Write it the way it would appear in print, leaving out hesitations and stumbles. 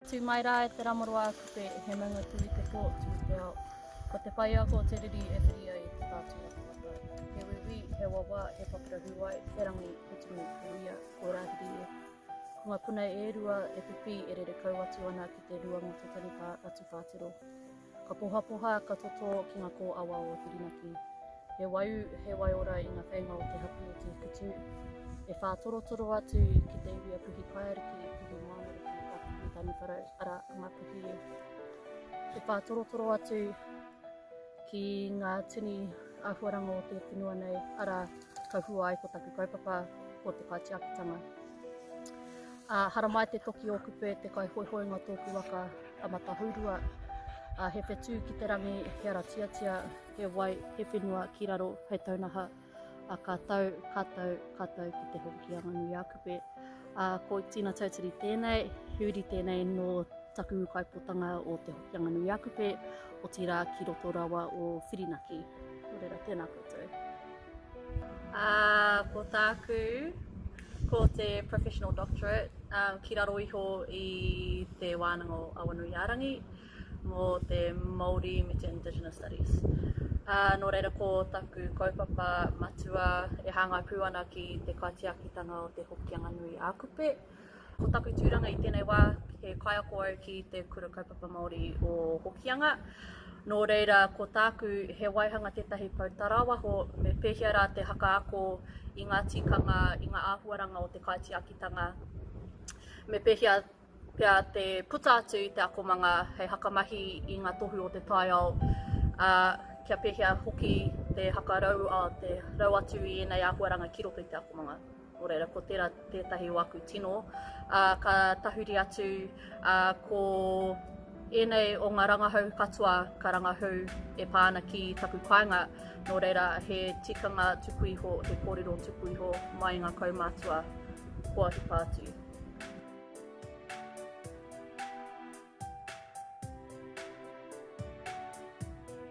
Tū mai rā e te Ramarua kupe he manga tū i te port tū te ao. Ko te pai ako te riri e whiri ai te tātua whakatai. He wiwi, he wawa, he papira huai, he rangi, he tunu, he ria, ko rāhiri e. Ko ngā puna e rua e pipi e rere kau atu ana ki te ruanga te tani atu whātero. Ka poha poha ka toto ki ngā kō awa o Whirinaki. He waiu, he waiora i ngā whenga o te hapu o te kutu. E whātorotoro atu ki te iwi a puhi kaiariki, puhi māmariki, a puhi tani wharau, ara ngā puhi e. E whātorotoro atu ki ngā tini āhuaranga o te whenua nei, ara ka hua ai ko taku kaupapa o te kaitiakitanga. Hara mai te toki o kupe te kai hoihoinga tōku waka a matahurua. He whetū ki te rangi, he ara tiatia, he wai, he whenua ki raro, hei taunaha. Kātau ki te hokianga nui a kupe. Ko tīna tautiri tēnei, huri tēnei no taku kaipotanga o te hokianga nui a kupe, o tira ki roto rawa o Whirinaki. Nō tēnā koutou. Ko tāku, ko te Professional Doctorate, ki raro iho i te wānanga o Awanuiarangi, mō te Māori me te Indigenous Studies. Nō reira ko taku kaupapa matua e hāngai pū ana ki te kaitiakitanga o te hokianga nui a kupe. Ko taku tūranga i tēnei wā, he kaiako au ki te kura kaupapa Māori o hokianga. Nō reira ko tāku he waihanga tētahi pautarawaho me pēhia rā te haka ako i ngā tikanga, i ngā āhuaranga o te kaitiakitanga. Me pēhia pia te puta atu te akomanga hei hakamahi i ngā tohu o te taiao. Kia pēhia hoki te hakarau a te rau atu i enei āhuaranga ki roto i te akomanga. O reira, ko tērā tētahi waku tino. Ka tahuri atu ko enei o ngā rangahau katoa, ka rangahau e pāna ki taku kāinga. Nō reira, he tikanga tupu iho, he kōrero tupu iho mai ngā kaumātua kua hipa atu.